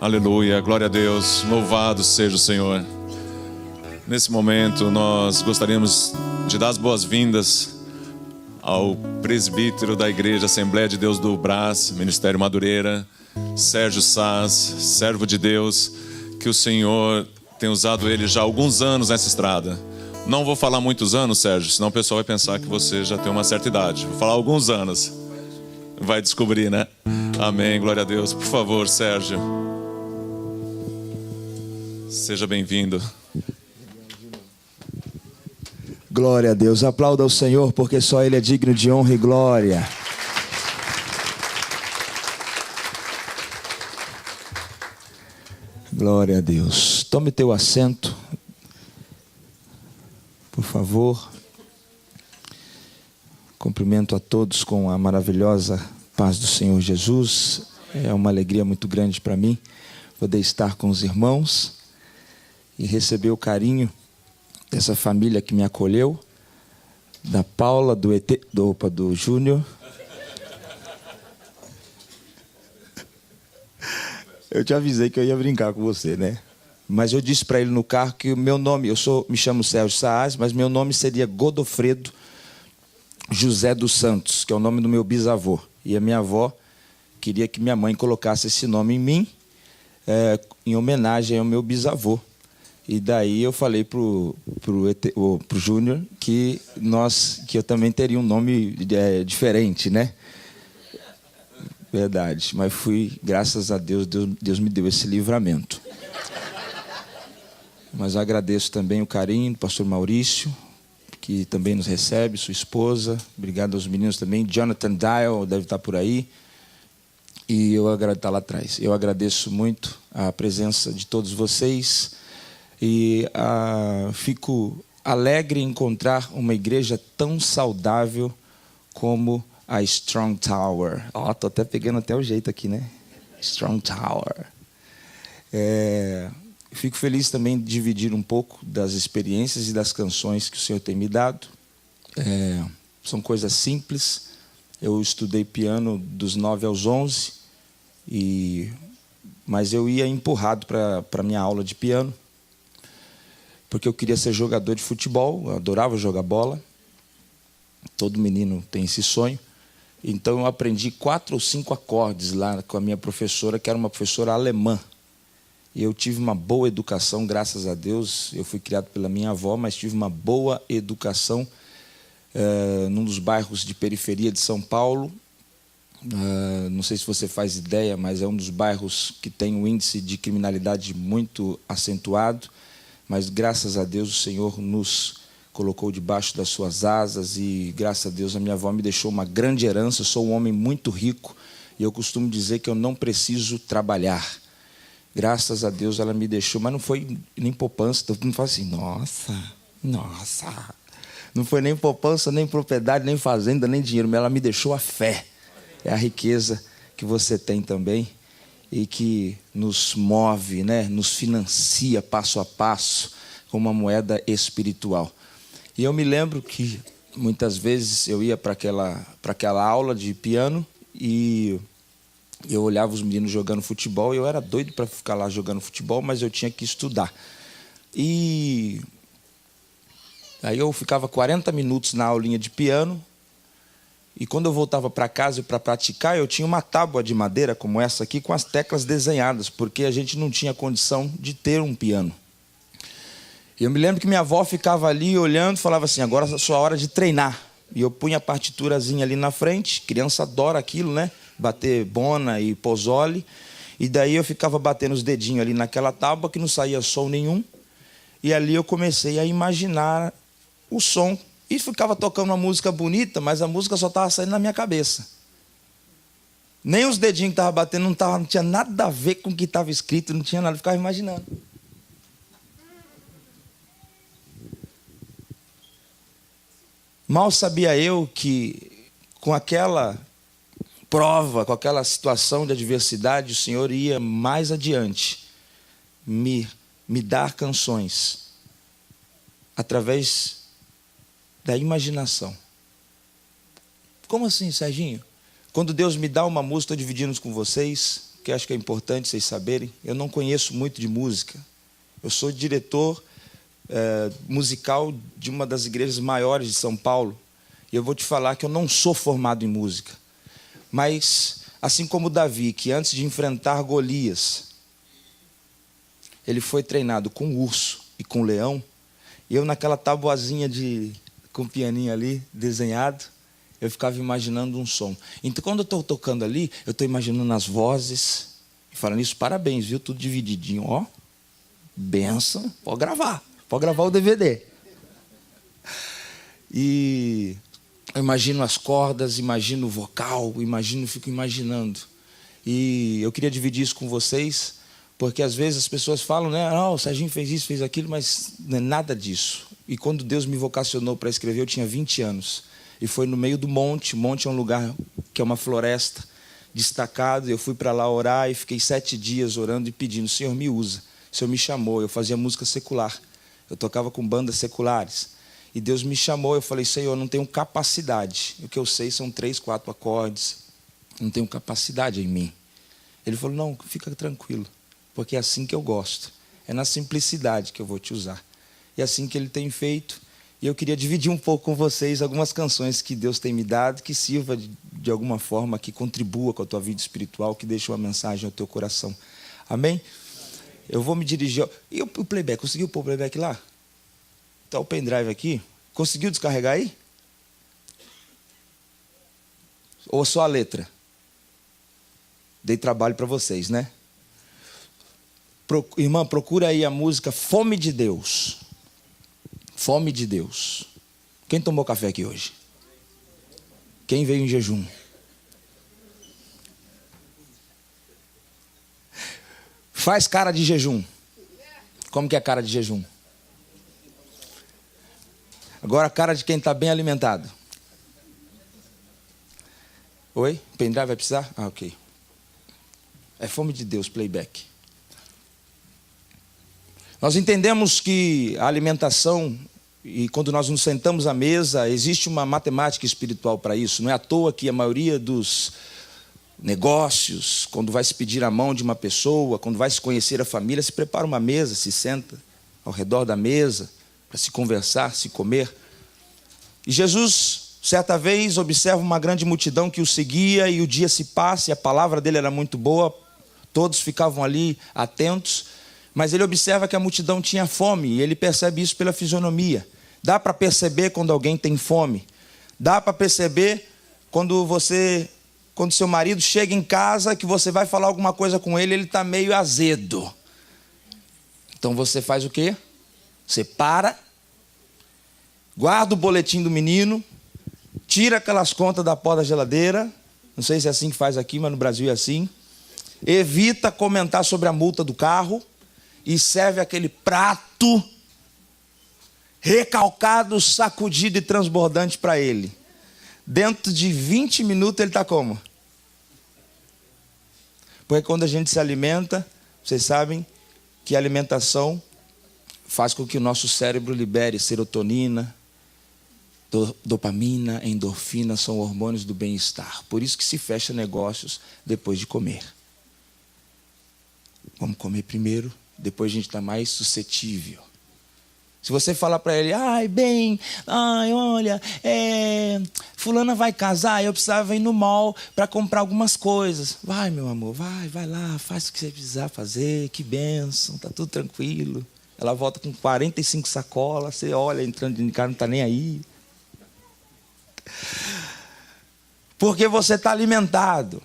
Aleluia, glória a Deus, louvado seja o Senhor. Nesse momento nós gostaríamos de dar as boas-vindas ao presbítero da Igreja Assembleia de Deus do Brás, Ministério Madureira, Sérgio Saz, servo de Deus, que o Senhor tem usado ele já há alguns anos nessa estrada. Não vou falar muitos anos, Sérgio, senão o pessoal vai pensar que você já tem uma certa idade. Vou falar alguns anos. Vai descobrir, né? Amém, glória a Deus. Por favor, Sérgio. Seja bem-vindo. Glória a Deus. Aplauda ao Senhor, porque só Ele é digno de honra e glória. Glória a Deus. Tome teu assento, por favor. Cumprimento a todos com a maravilhosa paz do Senhor Jesus. É uma alegria muito grande para mim poder estar com os irmãos e receber o carinho dessa família que me acolheu, da Paula, do Júnior. Eu te avisei que eu ia brincar com você, né? Mas eu disse para ele no carro que o meu nome, me chamo Sérgio Saaz, mas meu nome seria Godofredo José dos Santos, que é o nome do meu bisavô. E a minha avó queria que minha mãe colocasse esse nome em mim, em homenagem ao meu bisavô. E daí eu falei pro Júnior que eu também teria um nome diferente, né? Verdade. Mas graças a Deus, Deus me deu esse livramento. Mas eu agradeço também o carinho do pastor Maurício, que também nos recebe, sua esposa. Obrigado aos meninos também. Jonathan Dial deve estar por aí. E está lá atrás. Eu agradeço muito a presença de todos vocês. E fico alegre em encontrar uma igreja tão saudável como a Strong Tower. Estou até pegando até o jeito aqui, né? Strong Tower. Fico feliz também de dividir um pouco das experiências e das canções que o Senhor tem me dado. São coisas simples. Eu estudei piano dos 9 aos 11, mas eu ia empurrado para a minha aula de piano, porque eu queria ser jogador de futebol, eu adorava jogar bola. Todo menino tem esse sonho. Então eu aprendi 4 ou 5 acordes lá com a minha professora, que era uma professora alemã. E eu tive uma boa educação, graças a Deus. Eu fui criado pela minha avó, mas tive uma boa educação num dos bairros de periferia de São Paulo. Não sei se você faz ideia, mas é um dos bairros que tem um índice de criminalidade muito acentuado. Mas, graças a Deus, o Senhor nos colocou debaixo das suas asas e, graças a Deus, a minha avó me deixou uma grande herança. Eu sou um homem muito rico e eu costumo dizer que eu não preciso trabalhar. Graças a Deus ela me deixou, mas não foi nem poupança. Todo mundo fala assim, nossa. Não foi nem poupança, nem propriedade, nem fazenda, nem dinheiro, mas ela me deixou a fé. É a riqueza que você tem também e que nos move, né? Nos financia passo a passo com uma moeda espiritual. E eu me lembro que muitas vezes eu ia para aquela aula de piano e eu olhava os meninos jogando futebol e eu era doido para ficar lá jogando futebol, mas eu tinha que estudar. E aí eu ficava 40 minutos na aulinha de piano. E quando eu voltava para casa para praticar, eu tinha uma tábua de madeira como essa aqui com as teclas desenhadas, porque a gente não tinha condição de ter um piano. E eu me lembro que minha avó ficava ali olhando e falava assim, agora é a sua hora de treinar. E eu punha a partiturazinha ali na frente, criança adora aquilo, né? Bater bona e pozole. E daí eu ficava batendo os dedinhos ali naquela tábua que não saía som nenhum. E ali eu comecei a imaginar o som. E ficava tocando uma música bonita, mas a música só estava saindo na minha cabeça. Nem os dedinhos que estavam batendo não tinha nada a ver com o que estava escrito, não tinha nada, eu ficava imaginando. Mal sabia eu que com aquela prova, com aquela situação de adversidade, o Senhor ia mais adiante me dar canções através da imaginação. Como assim, Serginho? Quando Deus me dá uma música, estou dividindo com vocês, que acho que é importante vocês saberem. Eu não conheço muito de música. Eu sou diretor musical de uma das igrejas maiores de São Paulo. E eu vou te falar que eu não sou formado em música. Mas, assim como Davi, que antes de enfrentar Golias, ele foi treinado com urso e com leão, e eu naquela tabuazinha com o pianinho ali, desenhado, eu ficava imaginando um som. Então, quando eu estou tocando ali, eu estou imaginando as vozes. E falando isso, parabéns, viu? Tudo divididinho, ó. Benção. Pode gravar o DVD. E eu imagino as cordas, imagino o vocal, fico imaginando. E eu queria dividir isso com vocês, porque às vezes as pessoas falam, né? Oh, o Serginho fez isso, fez aquilo, mas não é nada disso. E quando Deus me vocacionou para escrever, eu tinha 20 anos. E foi no meio do monte. O monte é um lugar que é uma floresta, destacado. Eu fui para lá orar e fiquei 7 dias orando e pedindo, Senhor, me usa. O Senhor me chamou, eu fazia música secular. Eu tocava com bandas seculares. E Deus me chamou, eu falei, Senhor, eu não tenho capacidade. O que eu sei são 3, 4 acordes. Não tenho capacidade em mim. Ele falou, não, fica tranquilo, porque é assim que eu gosto. É na simplicidade que eu vou te usar. E é assim que Ele tem feito. E eu queria dividir um pouco com vocês algumas canções que Deus tem me dado, que sirva de alguma forma, que contribua com a tua vida espiritual, que deixe uma mensagem ao teu coração. Amém? Eu vou me dirigir... E o playback? Conseguiu pôr o playback lá? Está o pendrive aqui. Conseguiu descarregar aí? Ou só a letra? Dei trabalho para vocês, né? Irmã, procura aí a música Fome de Deus. Fome de Deus. Quem tomou café aqui hoje? Quem veio em jejum? Faz cara de jejum. Como que é a cara de jejum? Agora a cara de quem está bem alimentado. Oi? O pendrive vai precisar? Ah, ok. É Fome de Deus, playback. Nós entendemos que a alimentação, e quando nós nos sentamos à mesa, existe uma matemática espiritual para isso. Não é à toa que a maioria dos negócios, quando vai se pedir a mão de uma pessoa, quando vai se conhecer a família, se prepara uma mesa, se senta ao redor da mesa, para se conversar, se comer. E Jesus, certa vez, observa uma grande multidão que o seguia, e o dia se passa, e a palavra dele era muito boa, todos ficavam ali atentos, mas ele observa que a multidão tinha fome, e ele percebe isso pela fisionomia. Dá para perceber quando alguém tem fome. Dá para perceber quando seu marido chega em casa, que você vai falar alguma coisa com ele, ele está meio azedo. Então você faz o quê? Você para, guarda o boletim do menino, tira aquelas contas da porta da geladeira, não sei se é assim que faz aqui, mas no Brasil é assim. Evita comentar sobre a multa do carro e serve aquele prato recalcado, sacudido e transbordante para ele. Dentro de 20 minutos ele está como? Porque quando a gente se alimenta, vocês sabem que a alimentação faz com que o nosso cérebro libere serotonina, dopamina, endorfina, são hormônios do bem-estar. Por isso que se fecha negócios depois de comer. Vamos comer primeiro, depois a gente está mais suscetível. Se você falar para ele, olha, fulana vai casar, eu precisava ir no mall para comprar algumas coisas. Vai, meu amor, vai lá, faz o que você precisar fazer, que bênção, tá tudo tranquilo. Ela volta com 45 sacolas, você olha, entrando de casa, não está nem aí. Porque você está alimentado.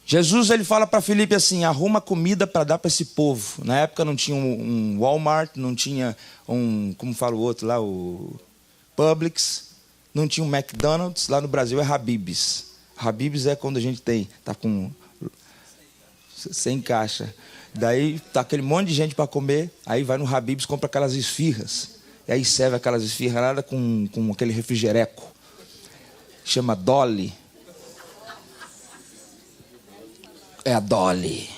Jesus, ele fala para Filipe assim, arruma comida para dar para esse povo. Na época não tinha um Walmart, não tinha como fala o outro lá, o Publix, não tinha um McDonald's, lá no Brasil é Habib's. Habib's é quando a gente está com 100 caixa. Daí tá aquele monte de gente para comer, aí vai no Habib's, compra aquelas esfirras. E aí serve aquelas esfirras nada com aquele refrigereco. Chama Dolly. É a Dolly.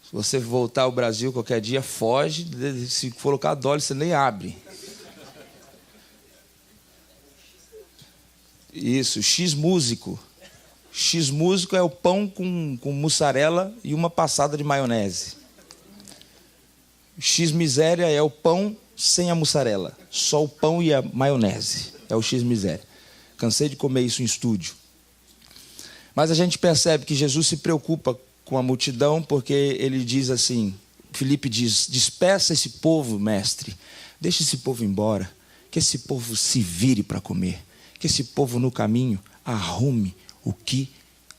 Se você voltar ao Brasil qualquer dia, foge. Se colocar a Dolly, você nem abre. Isso, X-músico. X-músico é o pão com mussarela e uma passada de maionese. X-miséria é o pão sem a mussarela. Só o pão e a maionese. É o X-miséria. Cansei de comer isso em estúdio. Mas a gente percebe que Jesus se preocupa com a multidão, porque ele diz assim, Filipe diz, despeça esse povo, mestre. Deixa esse povo embora. Que esse povo se vire para comer. Que esse povo no caminho arrume o que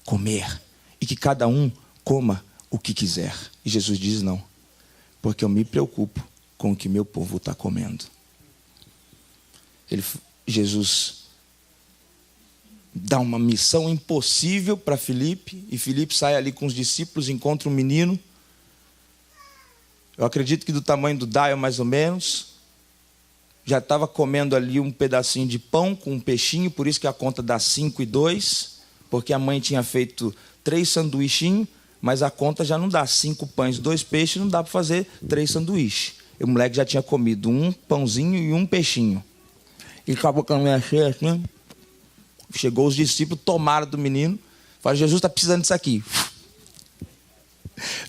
comer. E que cada um coma o que quiser. E Jesus diz não. Porque eu me preocupo com o que meu povo está comendo. Jesus dá uma missão impossível para Filipe. E Filipe sai ali com os discípulos, encontra um menino. Eu acredito que do tamanho do Daio, mais ou menos. Já estava comendo ali um pedacinho de pão com um peixinho. Por isso que a conta dá 5 e 2. Porque a mãe tinha feito 3 sanduichinhos. Mas a conta já não dá 5 pães, 2 peixes. Não dá para fazer 3 sanduíches. E o moleque já tinha comido um pãozinho e um peixinho. E acabou com a minha cheia assim. Chegou os discípulos, tomaram do menino. Falaram, Jesus está precisando disso aqui.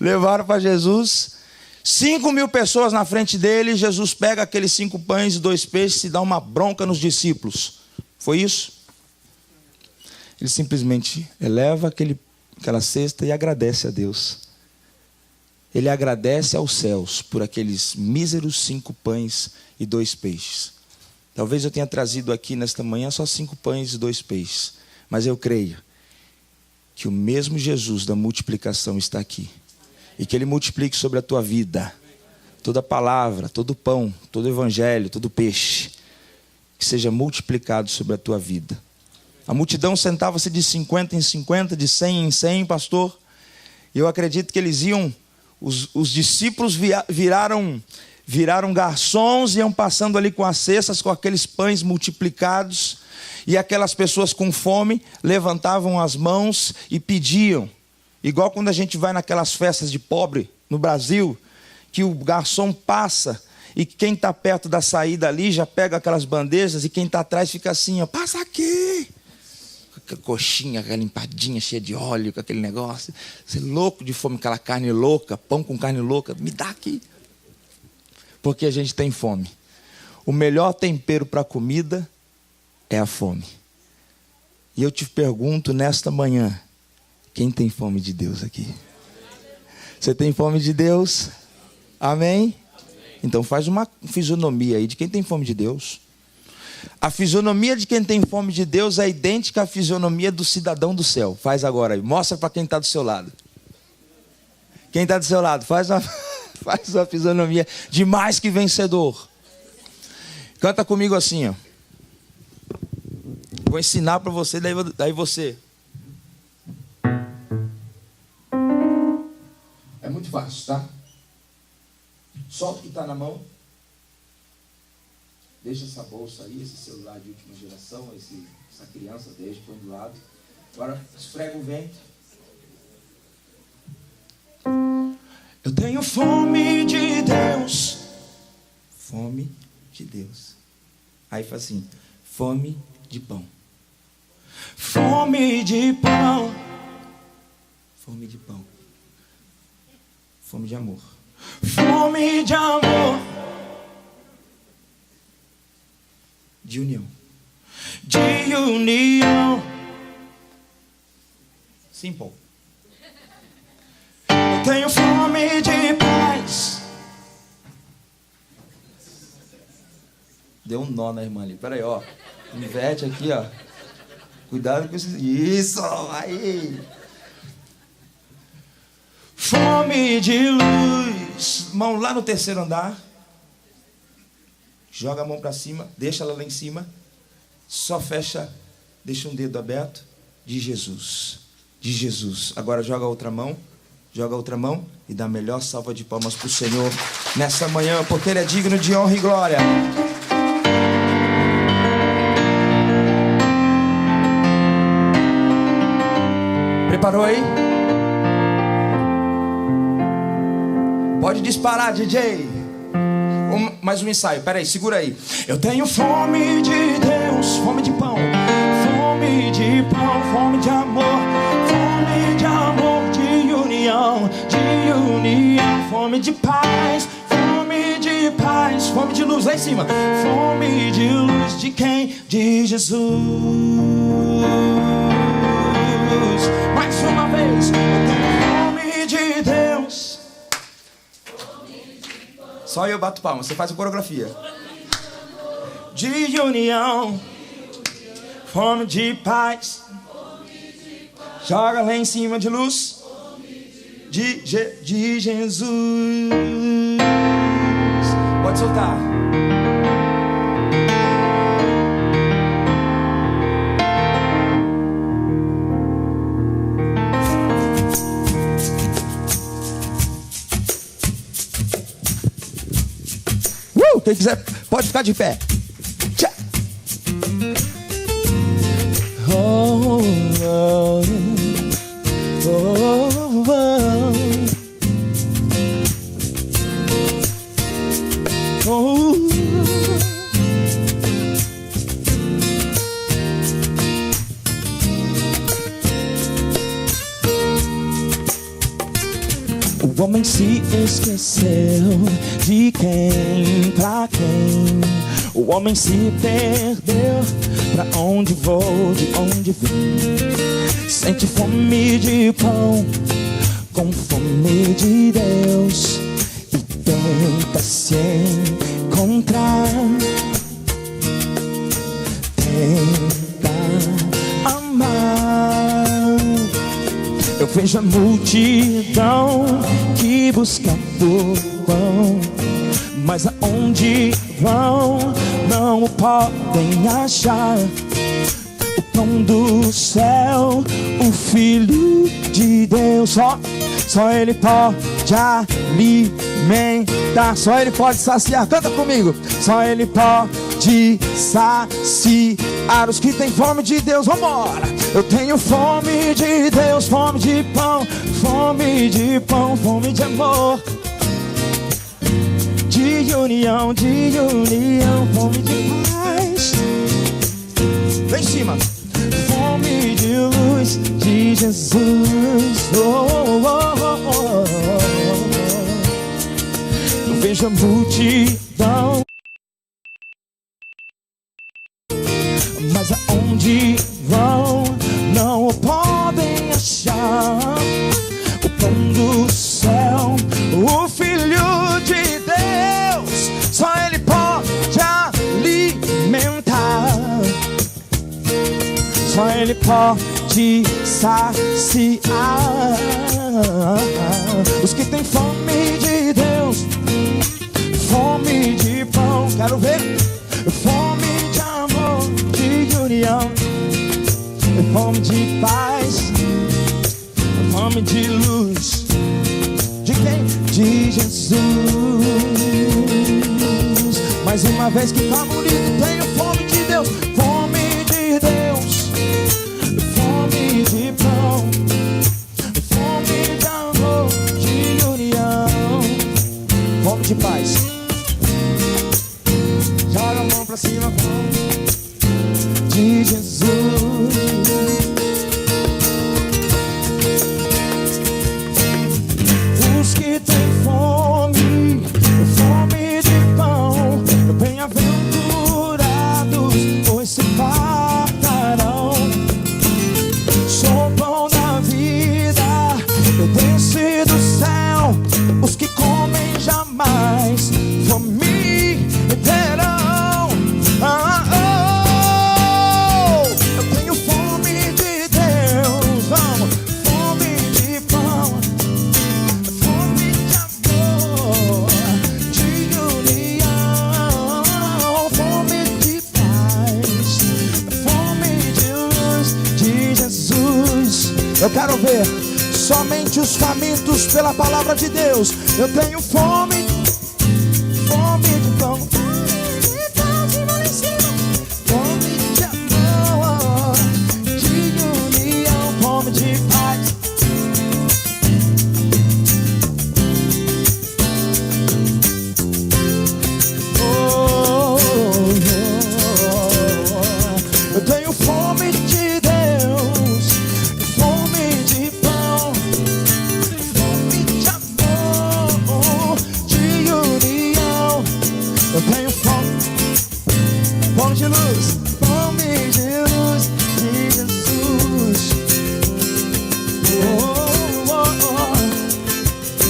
Levaram para Jesus. 5.000 pessoas na frente dele. Jesus pega aqueles 5 pães e 2 peixes e dá uma bronca nos discípulos. Foi isso? Ele simplesmente eleva aquela cesta e agradece a Deus. Ele agradece aos céus por aqueles míseros 5 pães e 2 peixes. Talvez eu tenha trazido aqui nesta manhã só 5 pães e 2 peixes. Mas eu creio que o mesmo Jesus da multiplicação está aqui. E que Ele multiplique sobre a tua vida toda palavra, todo pão, todo evangelho, todo peixe. Que seja multiplicado sobre a tua vida. A multidão sentava-se de 50 em 50, de 100 em 100, pastor. E eu acredito que eles iam, os discípulos viraram garçons, iam passando ali com as cestas, com aqueles pães multiplicados. E aquelas pessoas com fome levantavam as mãos e pediam. Igual quando a gente vai naquelas festas de pobre no Brasil, que o garçom passa e quem está perto da saída ali já pega aquelas bandejas e quem está atrás fica assim, ó, passa aqui. Com a coxinha, aquela limpadinha, cheia de óleo, com aquele negócio. Você é louco de fome, aquela carne louca, pão com carne louca, me dá aqui. Porque a gente tem fome. O melhor tempero para a comida é a fome. E eu te pergunto nesta manhã, quem tem fome de Deus aqui? Você tem fome de Deus? Amém? Então faz uma fisionomia aí de quem tem fome de Deus. A fisionomia de quem tem fome de Deus é idêntica à fisionomia do cidadão do céu. Faz agora aí, mostra para quem está do seu lado. Quem está do seu lado, faz uma fisionomia de mais que vencedor. Canta comigo assim, ó. Vou ensinar para você, daí você. É muito fácil, tá? Solta o que está na mão. Deixa essa bolsa aí, esse celular de última geração, essa criança, deixa, põe do lado. Agora esfrega o vento. Eu tenho fome de Deus. Fome de Deus. Aí faz assim, fome de pão. Fome de pão. Fome de pão. Fome de amor. Fome de amor. De união. De união. Simple. Eu tenho fome de paz. Deu um nó na irmã ali. Pera aí, ó. Inverte aqui, ó. Cuidado com isso. Isso, aí. Fome de luz. Mão lá no 3º andar. Joga a mão para cima. Deixa ela lá em cima. Só fecha. Deixa um dedo aberto. De Jesus. De Jesus. Agora joga a outra mão. Joga a outra mão. E dá a melhor salva de palmas para o Senhor. Nessa manhã. Porque Ele é digno de honra e glória. Preparou aí? Pode disparar, DJ. Mais um ensaio, peraí, segura aí. Eu tenho fome de Deus, fome de pão. Fome fome de pão, fome de amor, de união, fome de paz, fome de luz lá em cima, fome de luz de quem? De Jesus. Mais uma vez, eu tenho fome de Deus. Só eu bato palma, você faz a coreografia. De união, fome de paz, joga lá em cima de luz, de Jesus. Pode soltar. Quem quiser pode ficar de pé. Tchau. Oh, oh, oh, oh, oh. O homem se esqueceu de quem, pra quem. O homem se perdeu, pra onde vou, de onde vim. Sente fome de pão, com fome de Deus, e tenta se encontrar. Tenta amar. Eu vejo a multidão que busca por pão, mas aonde vão não o podem achar. O pão do céu, o Filho de Deus, só Ele pode alimentar, só Ele pode saciar. Canta comigo. Só Ele pode saciar os que têm fome de Deus. Vambora! Eu tenho fome de Deus, fome de pão, fome de pão, fome de amor, de união, fome de paz. Lá em cima. Fome de luz de Jesus. Oh, oh, oh, oh, oh. Eu vejo a multidão, mas aonde vão não o podem achar. O pão do céu, o Filho de Deus, só Ele pode alimentar, só Ele pode saciar os que têm fome de Deus, fome de pão, quero ver, fome de amor, de união, fome de paz, fome de luz, de quem? De Jesus. Mais uma vez que tá bonito, tenho fome de Deus, fome de Deus, fome de pão, fome de amor, de união, fome de paz. Joga a mão pra cima, fome de Jesus. Os que têm fome, fome de pão, bem-aventurados, pois se fartarão. Sou pão da vida, eu desci do céu, os que comem jamais fome terão. Eu tenho fome de Deus, vamos, fome de pão, fome de amor, de união, fome de paz, fome de luz de Jesus. Eu quero ver somente os famintos pela palavra de Deus. Eu tenho fome, fome de pão, fome de amor, de união, fome de paz. Oh, oh, oh. Eu tenho fome de Deus. tenho fome, fome de luz, fome de luz de Jesus.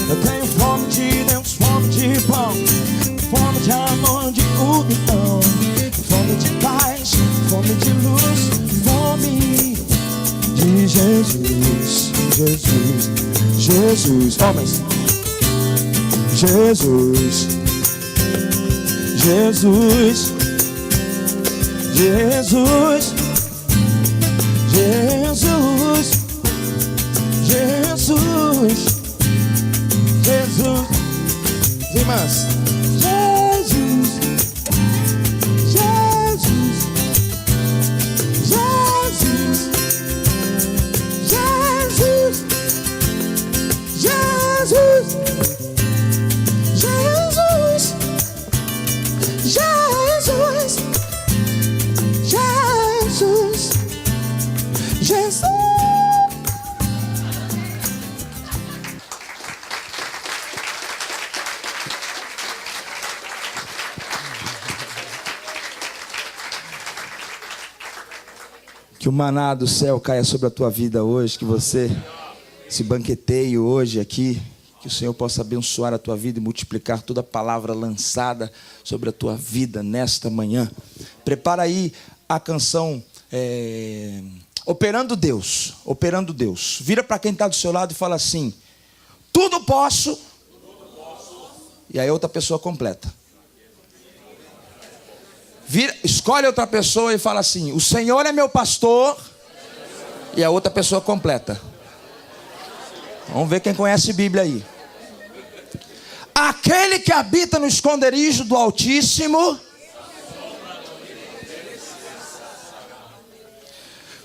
Eu tenho fome de Deus, fome de pão, fome de amor, de união, fome de paz, fome de luz, fome de Jesus, Jesus, Jesus, homens, Jesus, Jesus, Jesus, Jesus, Jesus, Jesus, irmãs, Jesus, Jesus, Jesus, Jesus, Jesus, Jesus, Jesus, Jesus, Jesus. Que o maná do céu caia sobre a tua vida hoje, que você se banqueteie hoje aqui, que o Senhor possa abençoar a tua vida e multiplicar toda a palavra lançada sobre a tua vida nesta manhã. Prepara aí a canção Operando Deus, Operando Deus. Vira para quem está do seu lado e fala assim: tudo posso. E aí outra pessoa completa. Escolhe outra pessoa e fala assim: o Senhor é meu pastor. E a outra pessoa completa. Vamos ver quem conhece Bíblia aí. Aquele que habita no esconderijo do Altíssimo.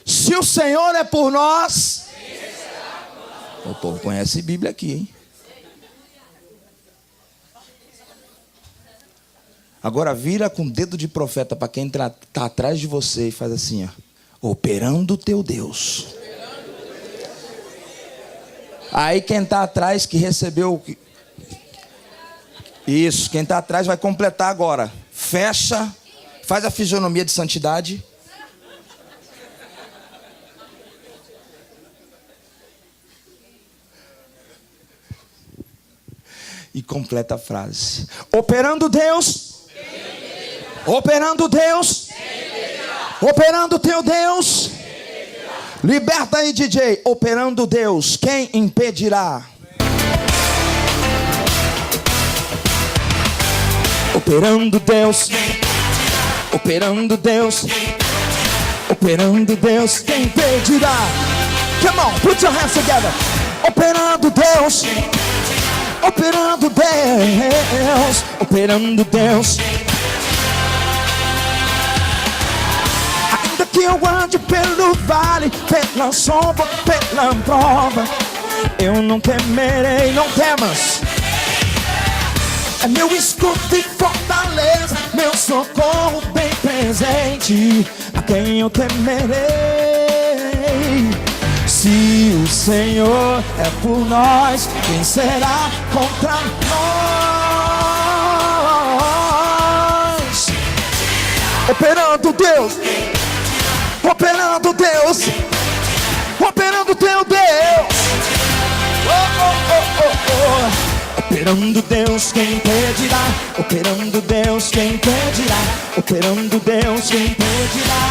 Se o Senhor é por nós. O povo conhece Bíblia aqui, hein? Agora vira com o dedo de profeta para quem está atrás de você e faz assim, ó: operando o teu Deus. Aí quem está atrás que recebeu isso, quem está atrás vai completar agora. Fecha, faz a fisionomia de santidade. E completa a frase: operando Deus. Operando Deus. Operando teu Deus. Liberta aí, DJ. Operando Deus, quem impedirá? Operando Deus. Operando Deus. Operando Deus, quem impedirá? Come on, put your hands together. Operando Deus. Operando Deus. Operando Deus. Ainda que eu ande pelo vale, pela sombra, pela prova, eu não temerei, não temas. É meu escudo e fortaleza, meu socorro bem presente. A quem eu temerei? Se o Senhor é por nós, quem será contra nós? Operando Deus. Operando Deus. Operando teu Deus. Oh, oh, oh, oh, oh. Operando Deus, quem impedirá? Operando Deus, quem impedirá? Operando Deus, quem impedirá?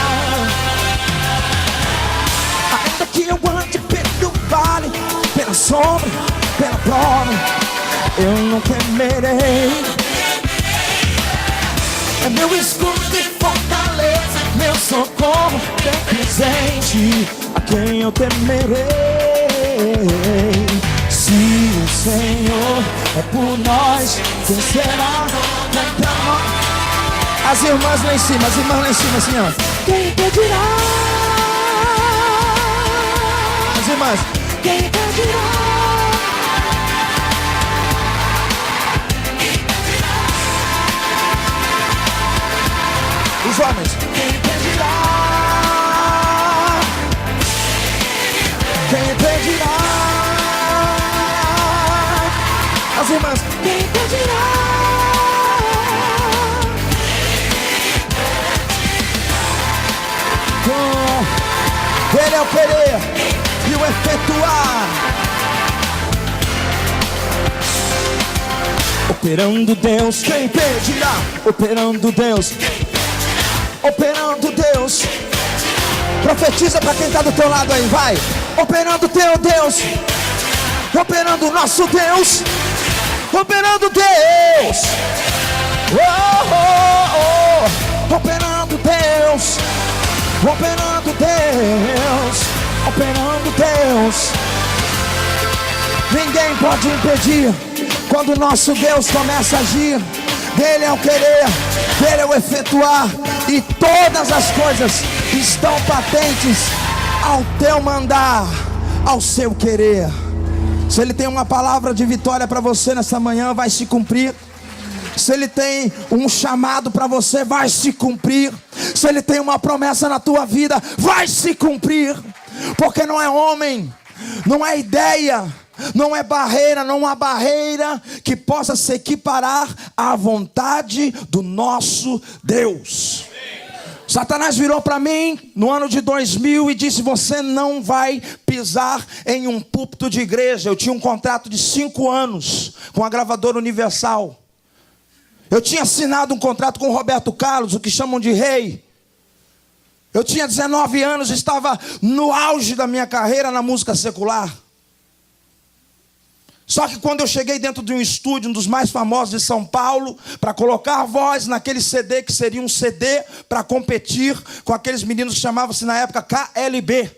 Ainda que eu ande pelo vale, pela sombra, pela prova, eu não temerei. É meu escudo e fortaleza, meu socorro bem presente. A quem eu temerei? Se o Senhor é por nós, quem será contra nós? As irmãs lá em cima, as irmãs lá em cima, assim, ó. Quem impedirá? As irmãs, quem impedirá? Os homens, quem impedirá? Quem impedirá? As irmãs, quem impedirá? Ele é o querer e o efetuar. Operando Deus, quem impedirá? Operando Deus, operando Deus. Profetiza para quem está do teu lado aí, vai. Operando teu Deus, operando nosso Deus, operando Deus. Oh, oh, oh. Operando Deus, operando Deus, operando Deus. Ninguém pode impedir quando o nosso Deus começa a agir. Dele é o querer, dele é o efetuar, e todas as coisas estão patentes ao teu mandar, ao seu querer. Se ele tem uma palavra de vitória para você nessa manhã, vai se cumprir. Se ele tem um chamado para você, vai se cumprir. Se ele tem uma promessa na tua vida, vai se cumprir. Porque não é homem, não é ideia, não é barreira, não há barreira que possa se equiparar à vontade do nosso Deus. Satanás virou para mim no ano de 2000 e disse: você não vai pisar em um púlpito de igreja. Eu tinha um contrato de 5 anos com a gravadora Universal. Eu tinha assinado um contrato com o Roberto Carlos, o que chamam de rei. Eu tinha 19 anos, estava no auge da minha carreira na música secular. Só que quando eu cheguei dentro de um estúdio, um dos mais famosos de São Paulo, para colocar a voz naquele CD, que seria um CD para competir com aqueles meninos que chamavam-se na época KLB.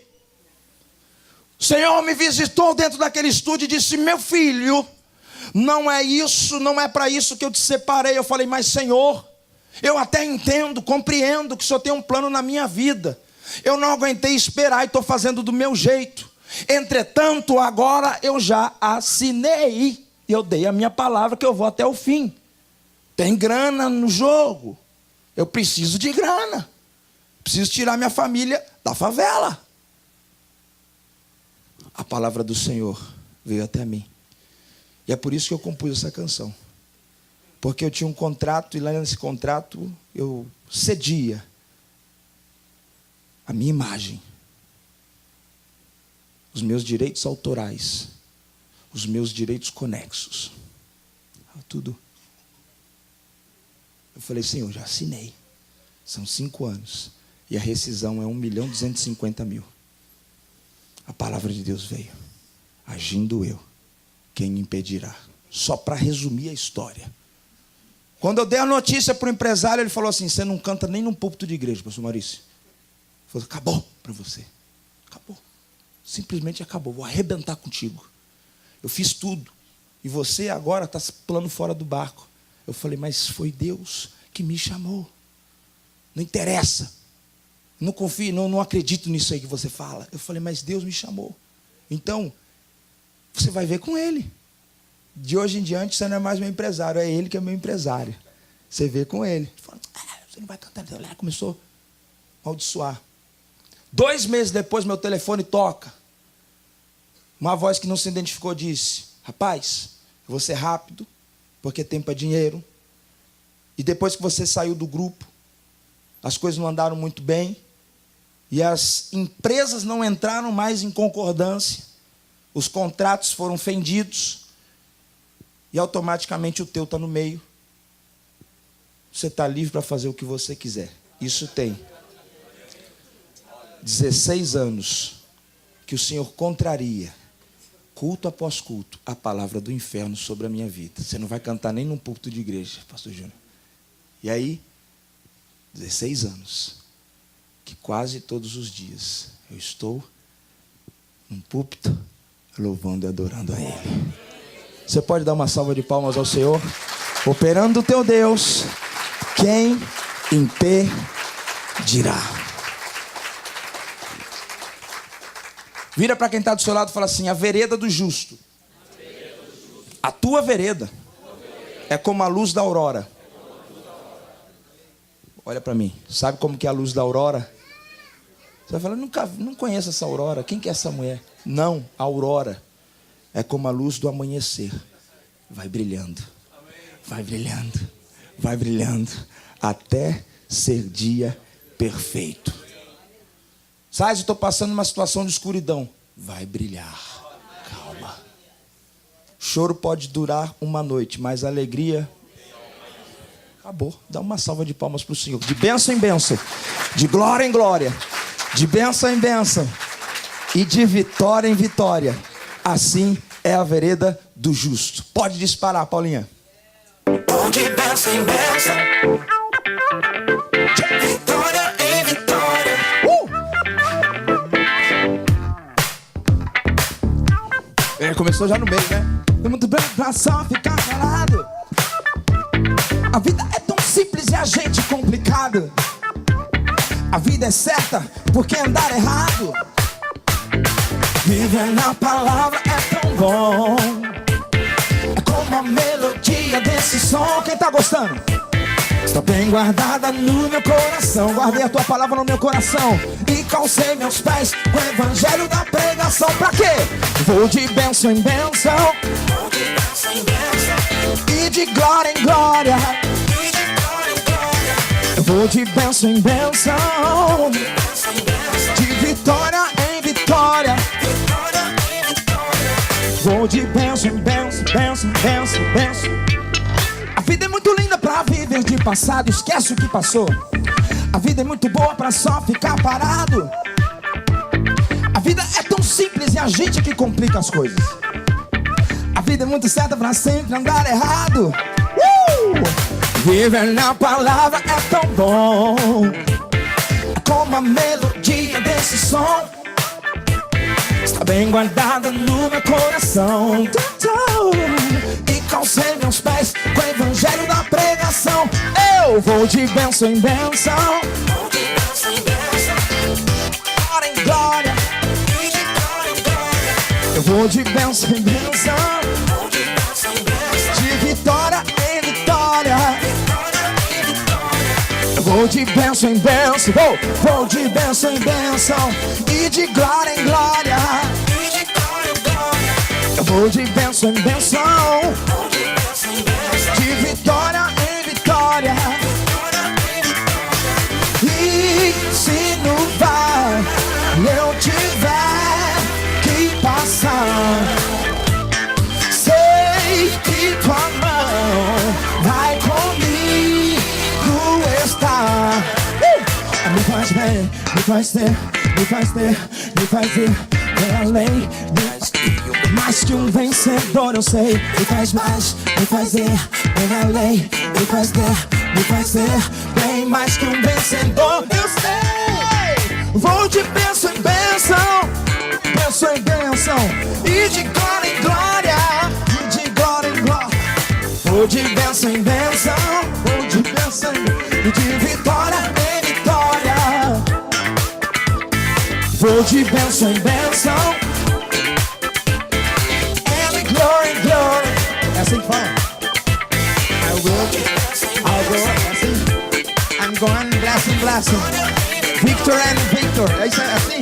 O Senhor me visitou dentro daquele estúdio e disse: meu filho, não é isso, não é para isso que eu te separei. Eu falei: mas Senhor, eu até entendo, compreendo que o Senhor tem um plano na minha vida. Eu não aguentei esperar e estou fazendo do meu jeito. Entretanto, agora eu já assinei. Eu dei a minha palavra que eu vou até o fim. Tem grana no jogo. Eu preciso de grana. Preciso tirar minha família da favela. A palavra do Senhor veio até mim. E é por isso que eu compus essa canção. Porque eu tinha um contrato e lá nesse contrato eu cedia a minha imagem, os meus direitos autorais, os meus direitos conexos, tudo. Eu falei: Senhor, já assinei. São 5 anos. E a rescisão é 1.250.000. A palavra de Deus veio. Agindo eu, quem impedirá? Só para resumir a história. Quando eu dei a notícia para o empresário, ele falou assim: você não canta nem num púlpito de igreja, pastor Maurício. Ele falou: acabou para você. Acabou. Simplesmente acabou. Vou arrebentar contigo. Eu fiz tudo. E você agora está pulando fora do barco. Eu falei: mas foi Deus que me chamou. Não interessa. Não confio, não acredito nisso aí que você fala. Eu falei: mas Deus me chamou. Então, você vai ver com Ele. De hoje em diante, você não é mais meu empresário. É Ele que é meu empresário. Você vê com Ele. Ele falou: você não vai cantar. Ele começou a amaldiçoar. 2 meses depois, meu telefone toca. Uma voz que não se identificou disse: rapaz, eu vou ser rápido, porque tempo é dinheiro. E depois que você saiu do grupo, as coisas não andaram muito bem. E as empresas não entraram mais em concordância. Os contratos foram fendidos. E automaticamente o teu está no meio. Você está livre para fazer o que você quiser. Isso tem 16 anos que o Senhor contraria, culto após culto, a palavra do inferno sobre a minha vida. Você não vai cantar nem num púlpito de igreja, pastor Júnior. E aí, 16 anos, que quase todos os dias eu estou num púlpito louvando e adorando a Ele. Você pode dar uma salva de palmas ao Senhor? Operando o teu Deus, quem impedirá? Vira para quem está do seu lado e fala assim: a vereda do justo, a tua vereda é como a luz da aurora. Olha para mim, sabe como que é a luz da aurora? Você vai falar: não conheço essa aurora. Quem que é essa mulher? Não, a aurora é como a luz do amanhecer. Vai brilhando, vai brilhando, vai brilhando, até ser dia perfeito. Sais, eu estou passando uma situação de escuridão. Vai brilhar. Calma. Choro pode durar uma noite, mas a alegria... Acabou. Dá uma salva de palmas para o Senhor. De bênção em bênção. De glória em glória. De bênção em bênção. E de vitória em vitória. Assim é a vereda do justo. Pode disparar, Paulinha. De bênção em bênção. De vitória em vitória. Começou já no meio, né? É muito bem pra só ficar calado. A vida é tão simples e a gente complicado. A vida é certa, porque andar errado. Viver na palavra é tão bom. É como a melodia desse som. Quem tá gostando? Está bem guardada no meu coração. Guardei a tua palavra no meu coração e calcei meus pés com o evangelho da pregação. Pra quê? Vou de bênção em bênção. Vou de bênção em bênção. E de glória em glória. E de glória em glória. Eu vou de bênção em bênção. De bênção em bênção. De vitória em vitória. Vitória em vitória. Vou de bênção em bênção, bênção, bênção, bênção. A vida é muito linda pra viver de passado. Esquece o que passou. A vida é muito boa pra só ficar parado. A vida é tão simples e a gente que complica as coisas. A vida é muito certa pra sempre andar errado. Viver na palavra é tão bom. É como a melodia desse som. Está bem guardada no meu coração. E calcei meus pés com o evangelho da pregação. Eu vou de bênção em bênção. Vou de bênção em bênção. Glória em glória. E de glória em glória. Eu vou de bênção em bênção. Vou de bênção em bênção. De vitória em vitória. Vitória em vitória. Eu vou de bênção em bênção. Vou de bênção em bênção. E de glória em glória. E de glória em glória. Eu vou de bênção em bênção. Vou de bênção em bênção. De vitória em vitória. Vitória em vitória. E se no vale eu tiver que passar, sei que tua mão vai comigo estar. Me faz bem, me faz ter, me faz ter, me faz ir bem além. Mais que um vencedor eu sei. Me faz mais, me faz ir bem além. Me faz ter, me faz ser bem mais que um vencedor eu sei. Vou de bênção em bênção, bênção em bênção. E de glória em glória, e de glória em glória. Vou de bênção em bênção, vou de bênção e de vitória em vitória. Vou de bênção em bênção. And glory, glory. É assim que fala. I will, é assim. I'm going blessing, blessing. Victor and Victor. É isso aí, é assim.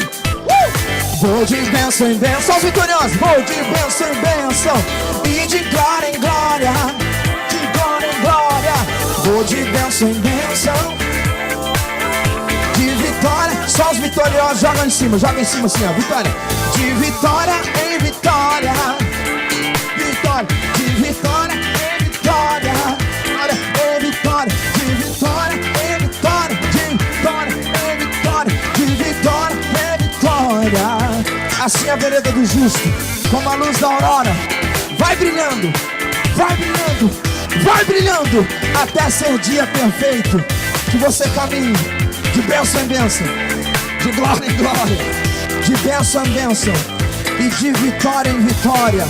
Vou de bênção em bênção, vitoriosos. Vou de bênção em bênção. E de glória em glória. De glória em glória. Vou de bênção em bênção. De vitória. Só os vitoriosos jogam em cima assim, ó. Vitória. De vitória em vitória. Vitória. De vitória em vitória. Vitória em vitória. De vitória em vitória. De vitória em vitória. De vitória em vitória. Assim é a vereda do justo, como a luz da aurora. Vai brilhando, vai brilhando, vai brilhando, até ser dia perfeito. Que você caminhe de bênção em bênção, de glória em glória, de bênção em bênção e de vitória em vitória.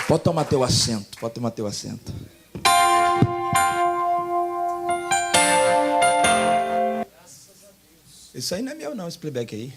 Pode tomar teu assento, pode tomar teu assento. Isso aí não é meu não, esse playback aí.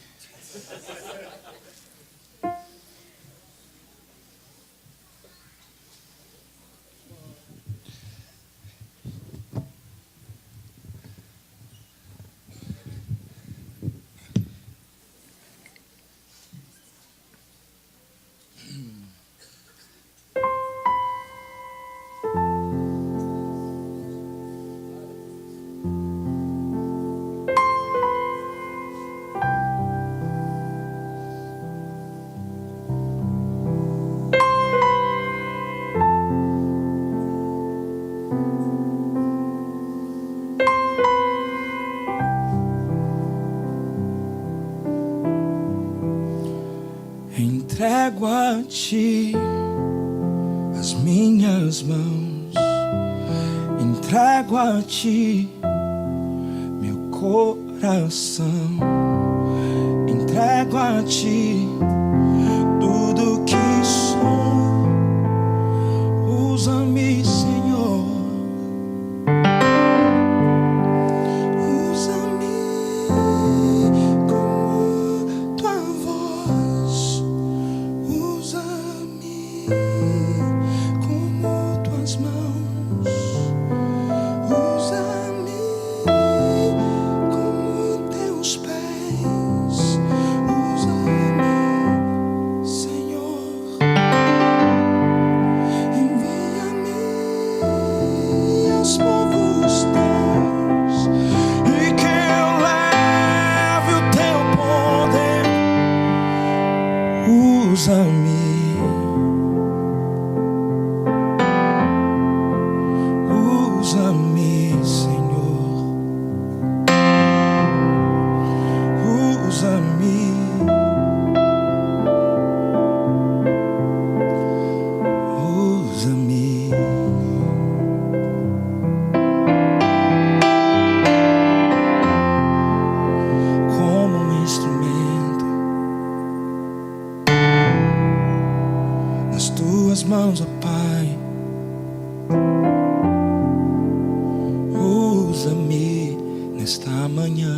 ti as minhas mãos, entrego a ti meu coração, entrego a ti tudo que sou. Usa-me, Senhor. Usa-me como tua voz. Usa-me como tuas mãos. Usa-me como teus pés. Usa-me, Senhor. Envia-me aos povos teus e que eu leve o teu poder. Usa-me. Usa-me, Senhor. Usa-me. Usa-me. Como um instrumento nas tuas mãos, ó Pai. Usa-me nesta manhã.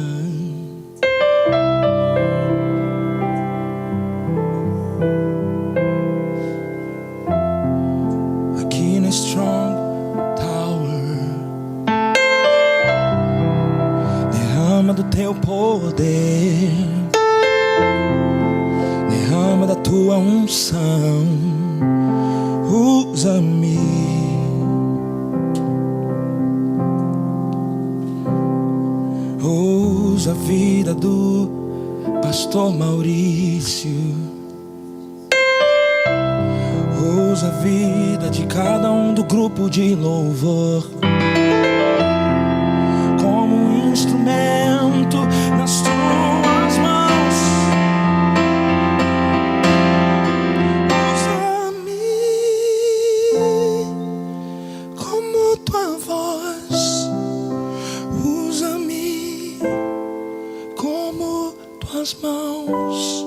Aqui na Strong Tower, derrama do teu poder, derrama da tua unção. Usa-me. Usa a vida do pastor Maurício. Usa a vida de cada um do grupo de louvor como um instrumento nas tuas mãos. Usa-me como tua voz. Usa-me como tuas mãos.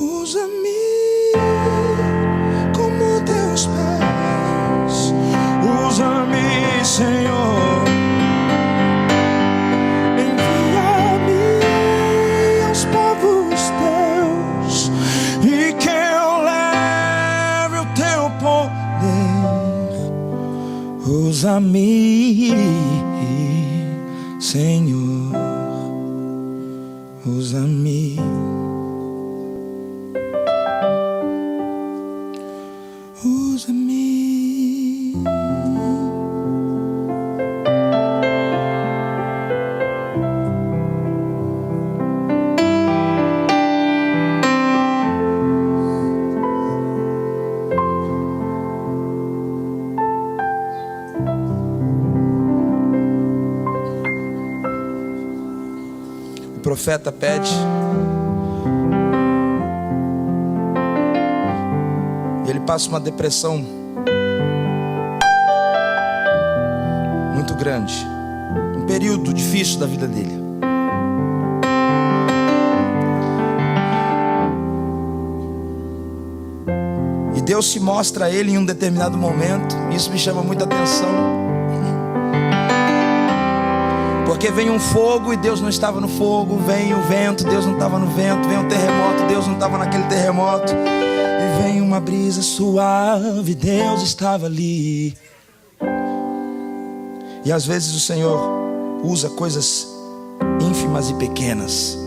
Usa-me como teus pés. Usa-me, Senhor. Envia-me aos povos teus e que eu leve o teu poder. Usa-me, Senhor. Usa-me. Usa-me. O profeta pede, ele passa uma depressão muito grande, um período difícil da vida dele. E Deus se mostra a ele em um determinado momento. Isso me chama muita atenção, porque vem um fogo e Deus não estava no fogo. Vem o vento, Deus não estava no vento. Vem um terremoto, Deus não estava naquele terremoto. E vem uma brisa suave, Deus estava ali. E às vezes o Senhor usa coisas ínfimas e pequenas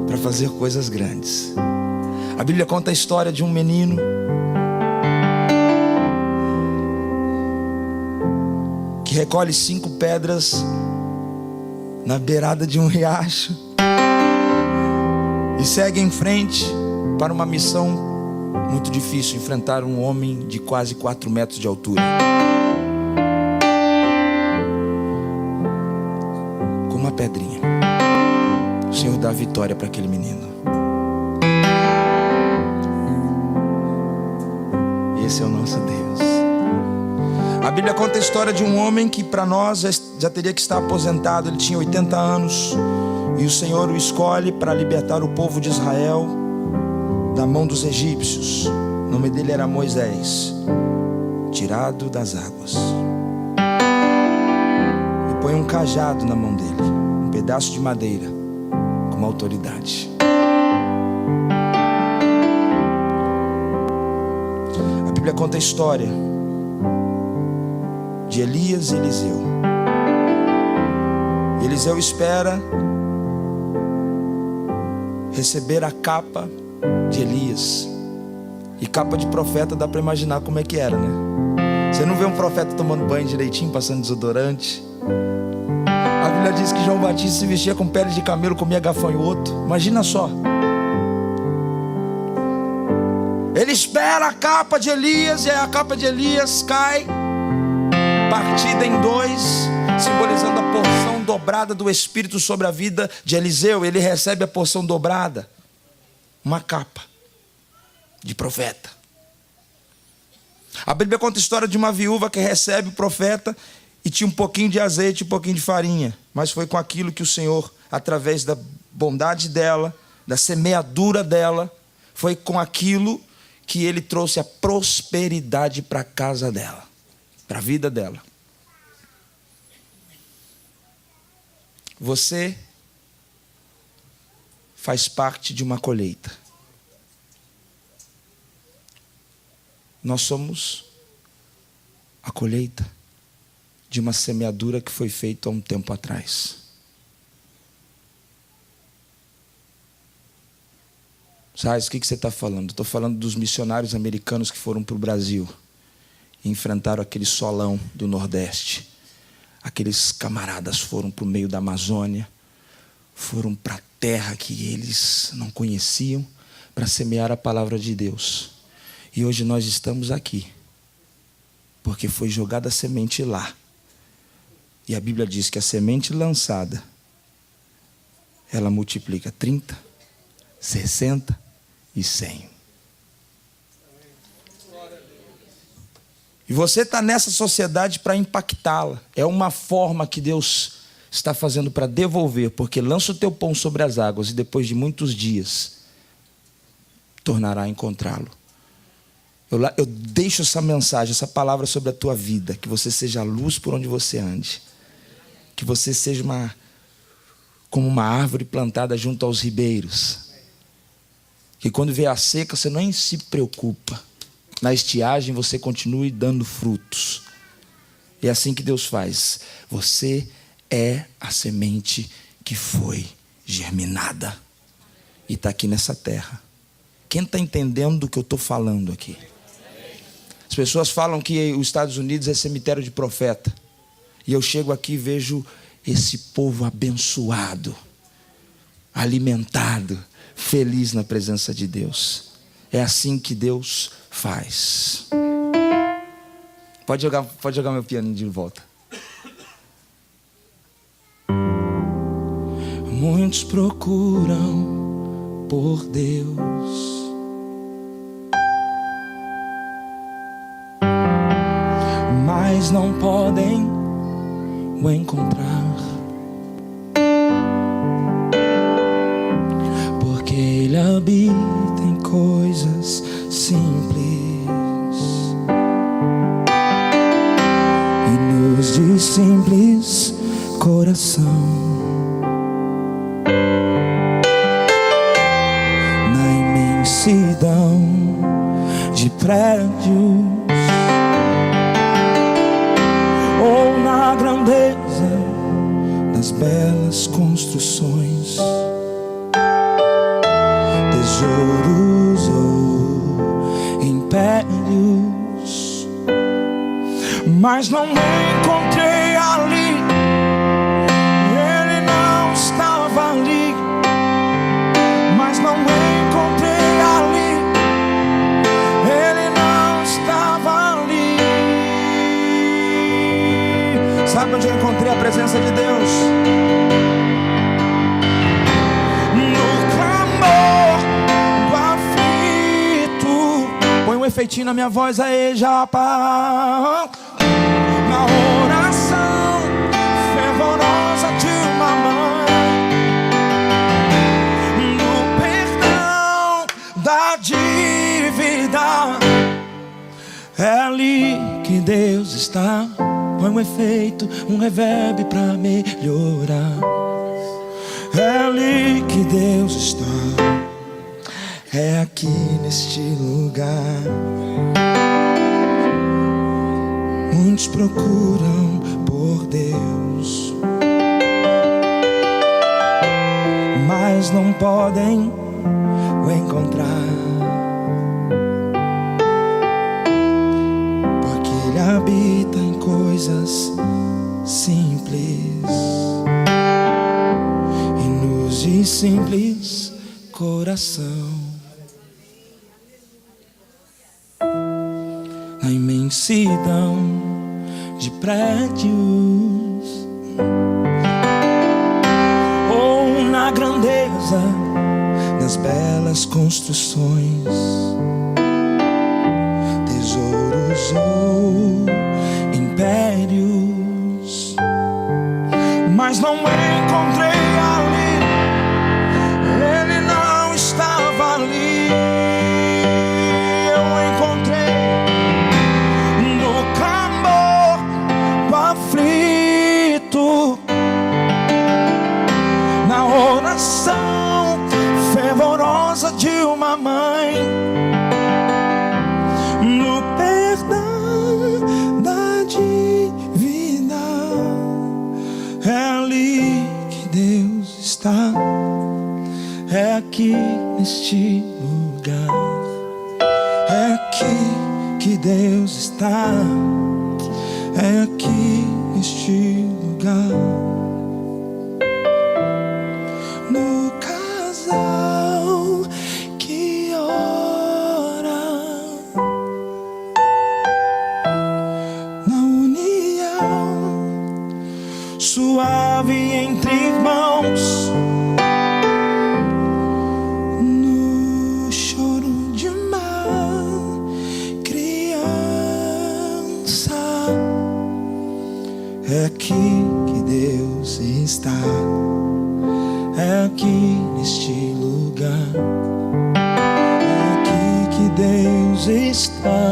para fazer coisas grandes. A Bíblia conta a história de um menino que recolhe 5 pedras na beirada de um riacho e segue em frente para uma missão muito difícil: enfrentar um homem de quase 4 metros de altura. Com uma pedrinha, o Senhor dá a vitória para aquele menino. Esse é o nosso Deus. A Bíblia conta a história de um homem que para nós já teria que estar aposentado. Ele tinha 80 anos e o Senhor o escolhe para libertar o povo de Israel da mão dos egípcios. O nome dele era Moisés, tirado das águas. E põe um cajado na mão dele, um pedaço de madeira, com uma autoridade. A Bíblia conta a história de Elias e Eliseu. E Eliseu espera receber a capa de Elias. E capa de profeta dá para imaginar como é que era, né? Você não vê um profeta tomando banho direitinho, passando desodorante. A Bíblia diz que João Batista se vestia com pele de camelo, comia gafanhoto. Imagina só. Ele espera a capa de Elias e a capa de Elias cai, partida em dois, simbolizando a porção dobrada do Espírito sobre a vida de Eliseu. Ele recebe a porção dobrada, uma capa de profeta. A Bíblia conta a história de uma viúva que recebe o profeta e tinha um pouquinho de azeite, um pouquinho de farinha, mas foi com aquilo que o Senhor, através da bondade dela, da semeadura dela, foi com aquilo que Ele trouxe a prosperidade para a casa dela, para a vida dela. Você faz parte de uma colheita. Nós somos a colheita de uma semeadura que foi feita há um tempo atrás. Sabe o que você está falando? Estou falando dos missionários americanos que foram para o Brasil e enfrentaram aquele solão do Nordeste. Aqueles camaradas foram para o meio da Amazônia, foram para a terra que eles não conheciam, para semear a palavra de Deus. E hoje nós estamos aqui, porque foi jogada a semente lá. E a Bíblia diz que a semente lançada, ela multiplica 30, 60 e 100. E você está nessa sociedade para impactá-la. É uma forma que Deus está fazendo para devolver, porque lança o teu pão sobre as águas e depois de muitos dias tornará a encontrá-lo. Eu deixo essa mensagem, essa palavra sobre a tua vida, que você seja a luz por onde você ande, que você seja como uma árvore plantada junto aos ribeiros, que quando vier a seca você nem se preocupa, na estiagem você continue dando frutos. É assim que Deus faz. Você é a semente que foi germinada e está aqui nessa terra. Quem está entendendo do que eu estou falando aqui? As pessoas falam que os Estados Unidos é cemitério de profeta. E eu chego aqui e vejo esse povo abençoado, alimentado, feliz na presença de Deus. É assim que Deus faz. Pode jogar meu pianinho de volta. Muitos procuram por Deus, mas não podem o encontrar, porque Ele habita em coisas simples e nos de simples coração. Na imensidão de prédios ou na grandeza das belas construções, tesouros ou impérios, mas não encontrei ali. Ele não estava ali, mas não encontrei ali. Ele não estava ali. Sabe onde eu encontrei a presença de Deus? efeitinho na minha voz, aí já pá. Na oração fervorosa de uma mãe, no perdão da dívida, é ali que Deus está. Põe um efeito, um reverb pra melhorar. É ali que Deus está. É aqui neste lugar. Muitos procuram por Deus, mas não podem o encontrar, porque Ele habita em coisas simples e nos de simples coração. Na imensidão de prédios ou na grandeza das belas construções, tesouros ou impérios, mas não encontrei ali, Ele não estava ali. Na oração fervorosa de uma mãe, no perdão da dívida, é ali que Deus está. É aqui neste lugar. É aqui que Deus está. É aqui neste lugar. No casal que ora, na união suave entre irmãos, no choro de uma criança, é aqui que Deus está. É aqui neste lugar. É aqui que Deus está.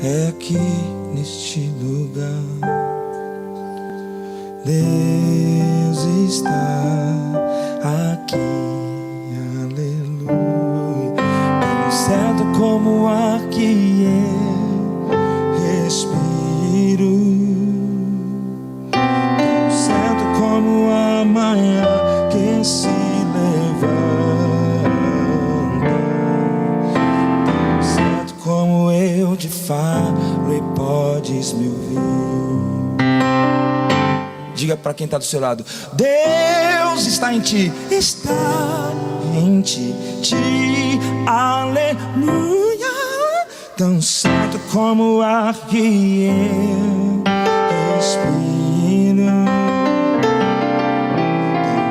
É aqui neste lugar. Deus está aqui. Aleluia. Tão certo como o ar que eu respiro, tão certo como a manhã que se levanta, tão certo como eu te falo e podes me ouvir. Diga para quem está do seu lado: Deus está em ti, está em ti, aleluia. Tão certo como o ar que eu respiro,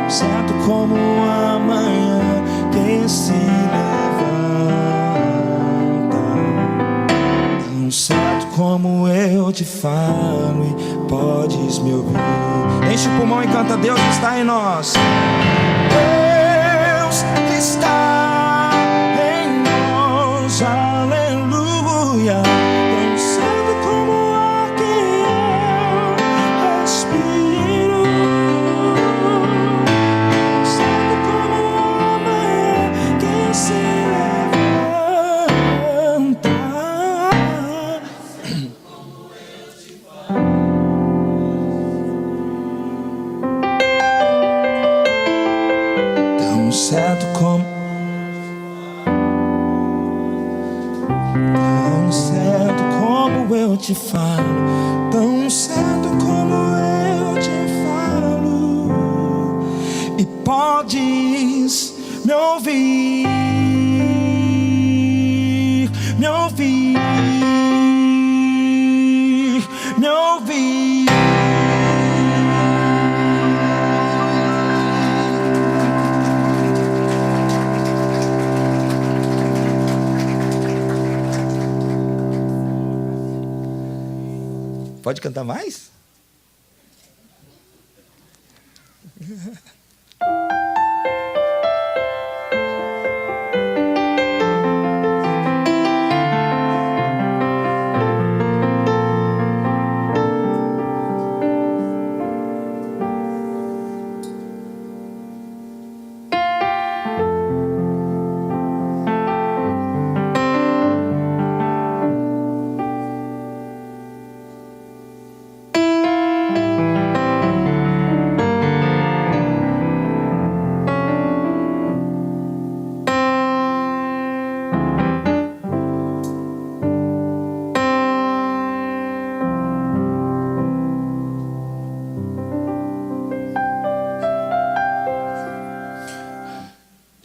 certo como a manhã que se levanta, tão certo como eu te falo e podes me ouvir. Enche o pulmão e canta: Deus está em nós. Deus está em nós, aleluia. Tão certo como o ar que eu respiro, se levanta. Tão certo como, tão certo como eu te falo, tão certo como eu te falo, e podes me ouvir, me ouvir, me ouvir. Pode cantar mais?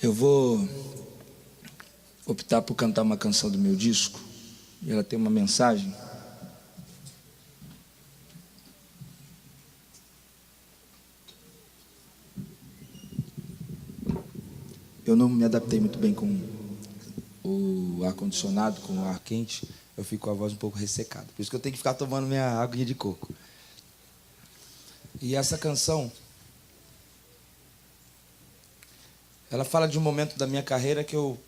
Eu vou optar por cantar uma canção do meu disco, e ela tem uma mensagem. Eu não me adaptei muito bem com o ar-condicionado, com o ar quente, eu fico com a voz um pouco ressecada. Por isso que eu tenho que ficar tomando minha aguinha de coco. E essa canção, ela fala de um momento da minha carreira que eu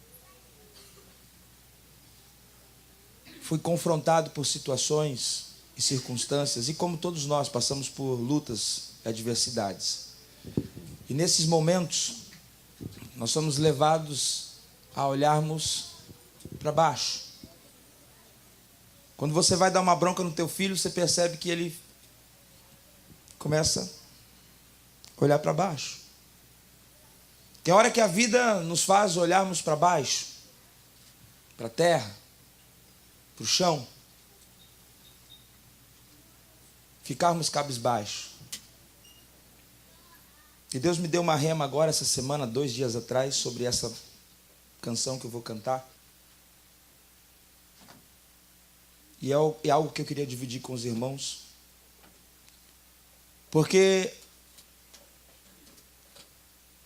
fui confrontado por situações e circunstâncias, e como todos nós passamos por lutas e adversidades. E nesses momentos, nós somos levados a olharmos para baixo. Quando você vai dar uma bronca no teu filho, você percebe que ele começa a olhar para baixo. Tem hora que a vida nos faz olharmos para baixo, para a terra, para o chão, ficarmos cabisbaixo. E Deus me deu uma rema agora, essa semana, 2 dias atrás, sobre essa canção que eu vou cantar. E é algo que eu queria dividir com os irmãos. Porque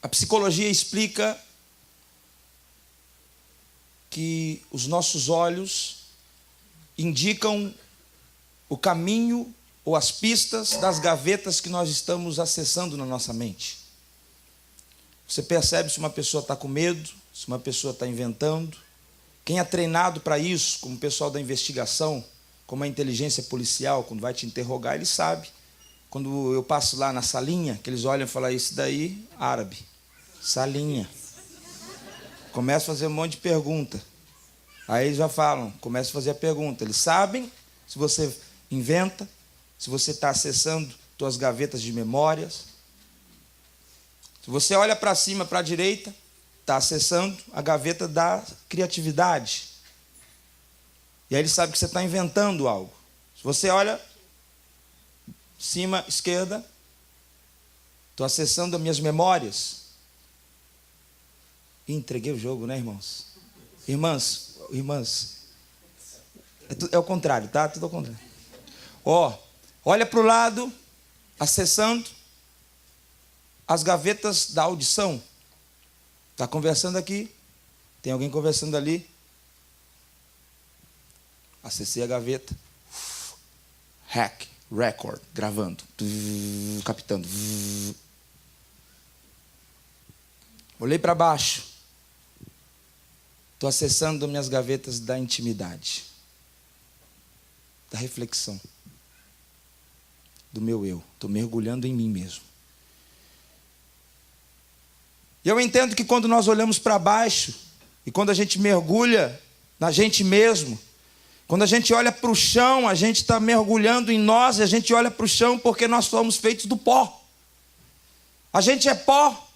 a psicologia explica que os nossos olhos indicam o caminho ou as pistas das gavetas que nós estamos acessando na nossa mente. Você percebe se uma pessoa está com medo, se uma pessoa está inventando. Quem é treinado para isso, como o pessoal da investigação, como a inteligência policial, quando vai te interrogar, ele sabe. Quando eu passo lá na salinha, que eles olham e falam, isso daí, árabe. Salinha. Começa a fazer um monte de pergunta. Aí eles já falam, começa a fazer a pergunta. Eles sabem se você inventa, se você está acessando suas gavetas de memórias. Se você olha para cima, para a direita, está acessando a gaveta da criatividade. E aí ele sabe que você está inventando algo. Se você olha cima, esquerda, estou acessando as minhas memórias. E entreguei o jogo, né, irmãos? Irmãs, é o contrário, tá? Tudo ao contrário. Olha para o lado, acessando as gavetas da audição. Está conversando aqui, tem alguém conversando ali. Acessei a gaveta. Hack, record, gravando, captando. Olhei para baixo. Estou acessando minhas gavetas da intimidade, da reflexão, do meu eu. Estou mergulhando em mim mesmo. E eu entendo que quando nós olhamos para baixo, e quando a gente mergulha na gente mesmo, quando a gente olha para o chão, a gente está mergulhando em nós, e a gente olha para o chão porque nós somos feitos do pó. A gente é pó,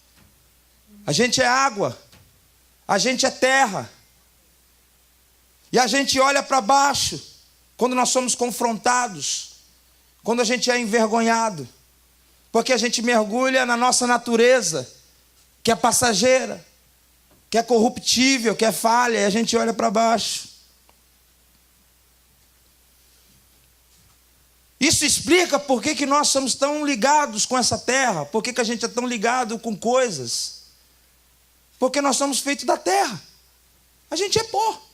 a gente é água, a gente é terra. E a gente olha para baixo quando nós somos confrontados, quando a gente é envergonhado, porque a gente mergulha na nossa natureza, que é passageira, que é corruptível, que é falha, e a gente olha para baixo. Isso explica por que nós somos tão ligados com essa terra, por que a gente é tão ligado com coisas. Porque nós somos feitos da terra. A gente é pó.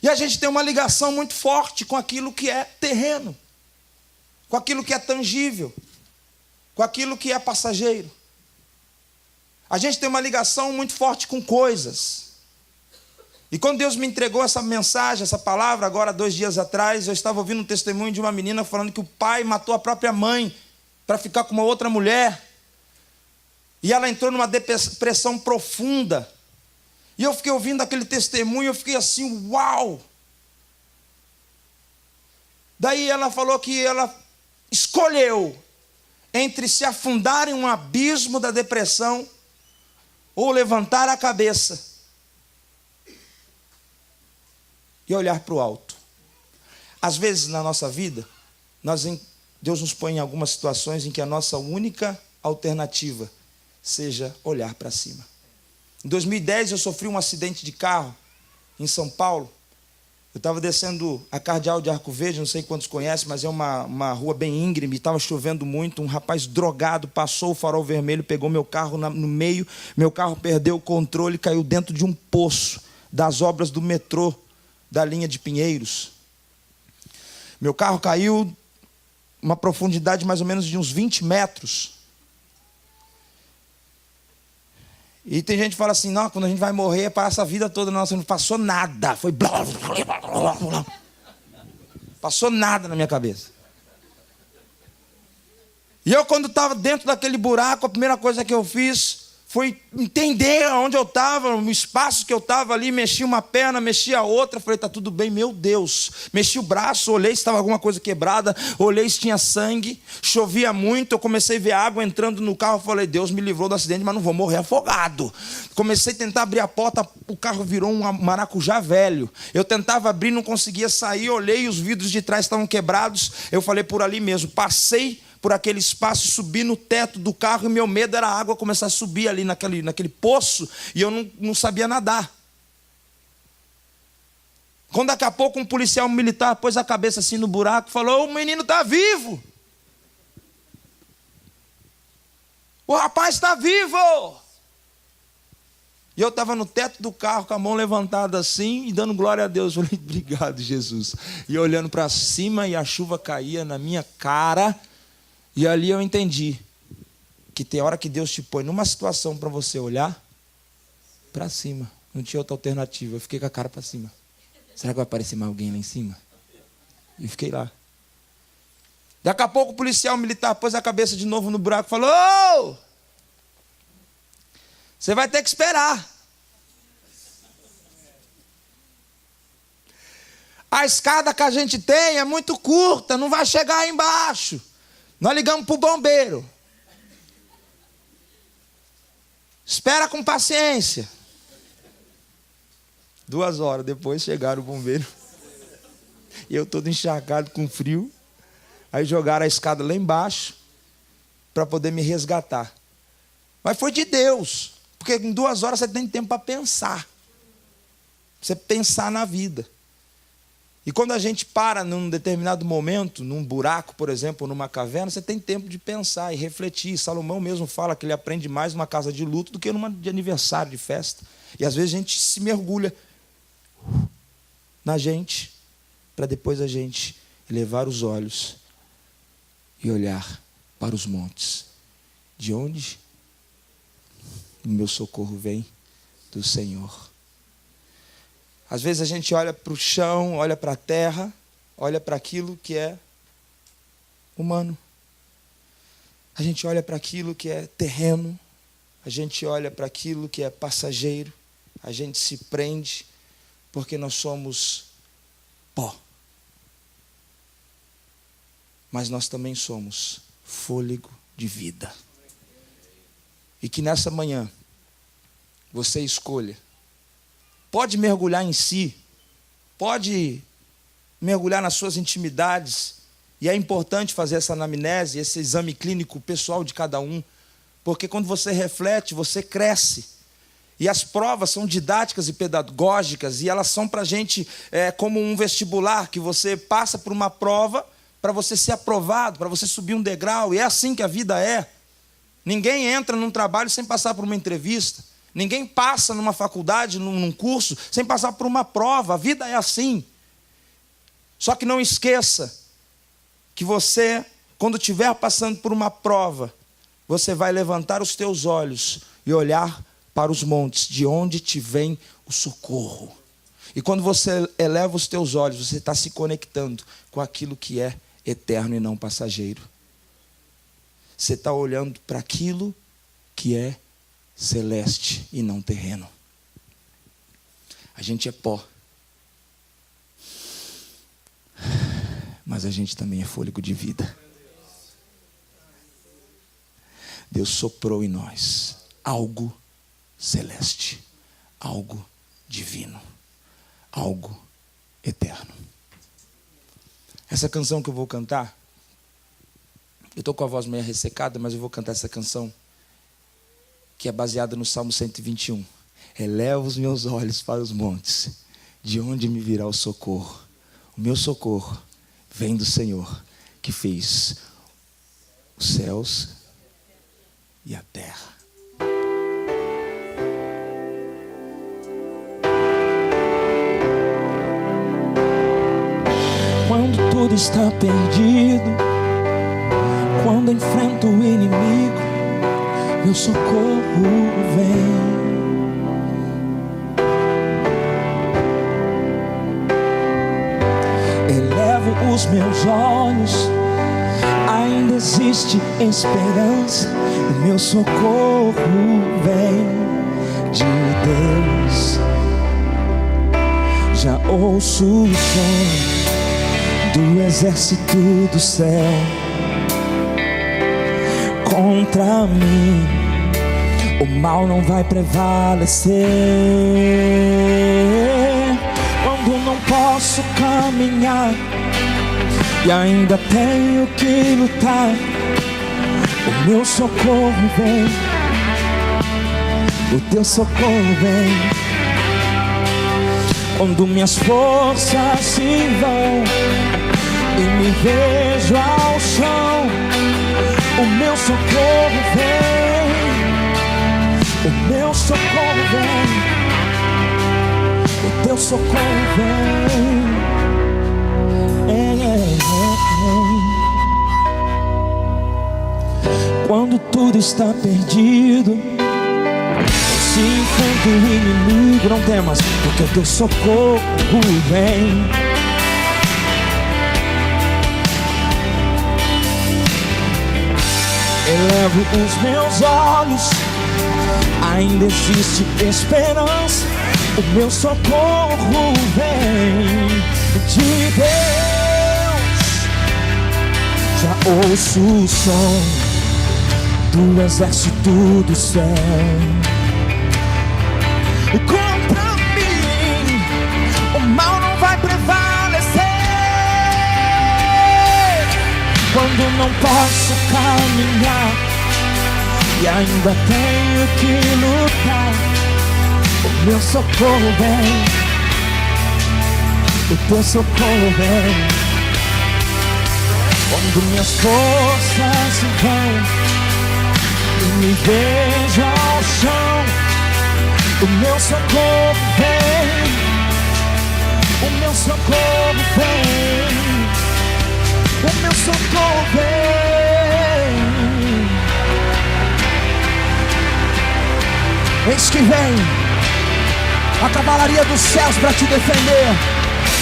E a gente tem uma ligação muito forte com aquilo que é terreno. com aquilo que é tangível, com aquilo que é passageiro. A gente tem uma ligação muito forte com coisas. E quando Deus me entregou essa mensagem, essa palavra, agora 2 dias atrás, eu estava ouvindo um testemunho de uma menina falando que o pai matou a própria mãe para ficar com uma outra mulher. E ela entrou numa depressão profunda. E eu fiquei ouvindo aquele testemunho, eu fiquei assim, uau! Daí ela falou que ela escolheu entre se afundar em um abismo da depressão ou levantar a cabeça e olhar para o alto. Às vezes na nossa vida, Deus nos põe em algumas situações em que a nossa única alternativa seja olhar para cima. Em 2010 eu sofri um acidente de carro em São Paulo. Eu estava descendo a Cardeal de Arco Verde, não sei quantos conhecem, mas é uma rua bem íngreme, estava chovendo muito, um rapaz drogado passou o farol vermelho, pegou meu carro no meio, meu carro perdeu o controle e caiu dentro de um poço das obras do metrô, da linha de Pinheiros. Meu carro caiu uma profundidade mais ou menos de uns 20 metros. E tem gente que fala assim, não, quando a gente vai morrer, passa a vida toda, nossa, não passou nada. Foi blá, blá, blá, blá. Passou nada na minha cabeça. E eu, quando estava dentro daquele buraco, a primeira coisa que eu fiz foi entender onde eu estava, no espaço que eu estava ali, mexi uma perna, mexi a outra, falei, tá tudo bem, meu Deus. Mexi o braço, olhei se estava alguma coisa quebrada, olhei se tinha sangue, chovia muito, eu comecei a ver água entrando no carro, falei, Deus me livrou do acidente, mas não vou morrer afogado. Comecei a tentar abrir a porta, o carro virou um maracujá velho. Eu tentava abrir, não conseguia sair, olhei, os vidros de trás estavam quebrados, eu falei por ali mesmo, passei por aquele espaço, subi no teto do carro e meu medo era a água começar a subir ali naquele poço e eu não sabia nadar. Quando daqui a pouco um policial militar pôs a cabeça assim no buraco e falou, o menino está vivo. O rapaz está vivo. E eu estava no teto do carro com a mão levantada assim e dando glória a Deus. Eu falei, obrigado, Jesus. E olhando para cima e a chuva caía na minha cara. E ali eu entendi que tem hora que Deus te põe numa situação para você olhar para cima. Não tinha outra alternativa. Eu fiquei com a cara para cima. Será que vai aparecer mais alguém lá em cima? E fiquei lá. Daqui a pouco o policial militar pôs a cabeça de novo no buraco e falou, ô! Você vai ter que esperar. A escada que a gente tem é muito curta, não vai chegar aí embaixo. Nós ligamos para o bombeiro. Espera com paciência. 2 horas depois chegaram o bombeiro. E eu todo encharcado com frio. Aí jogaram a escada lá embaixo para poder me resgatar. Mas foi de Deus. Porque em 2 horas você tem tempo para pensar. Você pensar na vida. E quando a gente para num determinado momento, num buraco, por exemplo, ou numa caverna, você tem tempo de pensar e refletir. Salomão mesmo fala que ele aprende mais numa casa de luto do que numa de aniversário, de festa. E às vezes a gente se mergulha na gente, para depois a gente elevar os olhos e olhar para os montes. De onde o meu socorro vem? Do Senhor. Às vezes a gente olha para o chão, olha para a terra, olha para aquilo que é humano. A gente olha para aquilo que é terreno, a gente olha para aquilo que é passageiro, a gente se prende porque nós somos pó. Mas nós também somos fôlego de vida. E que nessa manhã você escolha. Pode mergulhar em si, pode mergulhar nas suas intimidades, e é importante fazer essa anamnese, esse exame clínico pessoal de cada um, porque quando você reflete, você cresce. E as provas são didáticas e pedagógicas, e elas são para a gente como um vestibular, que você passa por uma prova para você ser aprovado, para você subir um degrau, e é assim que a vida é. Ninguém entra num trabalho sem passar por uma entrevista. Ninguém passa numa faculdade, num curso, sem passar por uma prova. A vida é assim. Só que não esqueça que você Quando estiver passando por uma prova, você vai levantar os teus olhos e olhar para os montes, de onde te vem o socorro. E quando você eleva os teus olhos, você está se conectando com aquilo que é eterno e não passageiro. Você está olhando para aquilo que é celeste e não terreno. A gente é pó. Mas a gente também é fôlego de vida. Deus soprou em nós algo celeste, algo divino, algo eterno. Essa canção que eu vou cantar, eu estou com a voz meio ressecada, mas eu vou cantar essa canção que é baseada no Salmo 121. Eleva os meus olhos para os montes, de onde me virá o socorro? O meu socorro vem do Senhor, que fez os céus e a terra. Quando tudo está perdido, quando enfrento o inimigo, meu socorro vem. Elevo os meus olhos, ainda existe esperança, o meu socorro vem de Deus. Já ouço o som do exército do céu contra mim, o mal não vai prevalecer. Quando não posso caminhar e ainda tenho que lutar, o meu socorro vem, o teu socorro vem. Quando minhas forças se vão e me vejo ao chão, o meu socorro vem, o meu socorro vem, o teu socorro vem. Quando tudo está perdido, se enfrenta o inimigo, não temas, porque o teu socorro vem. Elevo os meus olhos, ainda existe esperança, o meu socorro vem de Deus. Já ouço o som do exército do céu contra mim, o mal não vai prevalecer. Quando não posso caminhar e ainda tenho que lutar, o meu socorro vem, o teu socorro vem. Quando minhas forças se vão e me vejo ao chão, o meu socorro vem, o meu socorro vem, o meu socorro vem. Eis que vem a cavalaria dos céus para te defender.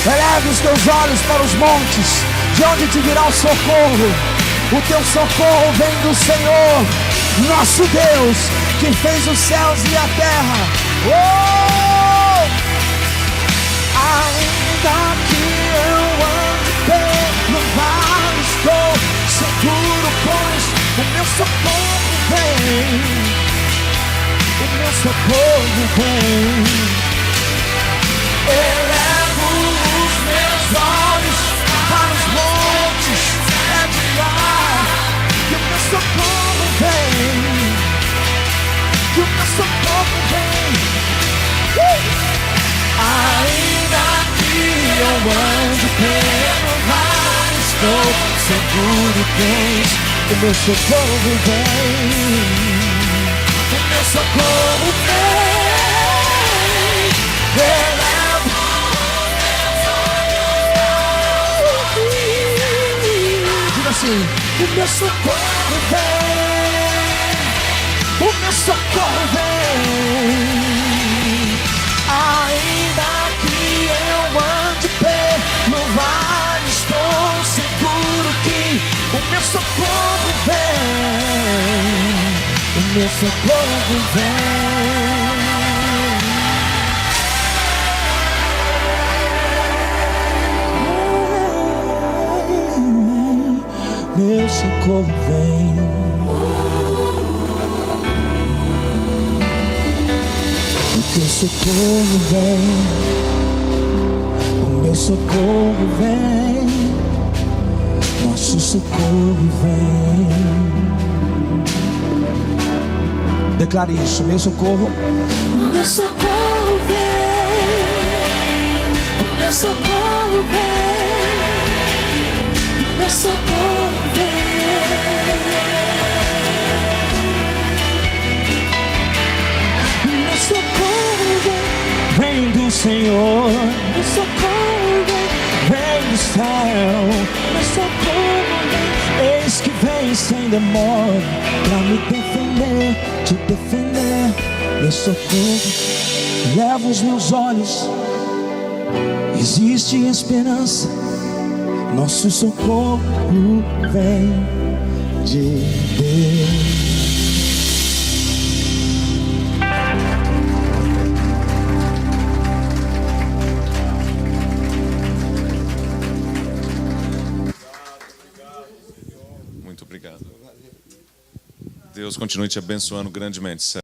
Eleve os teus olhos para os montes, de onde te virá o socorro? O teu socorro vem do Senhor, nosso Deus, que fez os céus e a terra. Oh! Ainda que eu ande pelo vale, estou seguro, pois o meu socorro vem, o meu socorro vem. Elevo os meus olhos para os montes, é de lá que o meu socorro vem, que o meu socorro vem. Ainda que eu ande pelo vale, estou seguro que o meu socorro vem, o meu socorro vem. Elevo os meus olhos. Diga assim: O meu socorro vem, o meu socorro vem. Ainda que eu ande pelo vale, estou seguro que o meu socorro vem, o meu socorro vem. Meu socorro vem. O teu socorro vem. O meu socorro vem. Nosso socorro vem. Declare isso, meu socorro. O meu socorro vem, o meu socorro vem, o meu socorro vem. O meu socorro vem do Senhor. O meu socorro Vem do céu. meu socorro Eis que vem sem demora pra me defender, te defender. Meu socorro, leva os meus olhos, existe esperança. Nosso socorro vem de Deus. Muito obrigado. Deus continue te abençoando grandemente.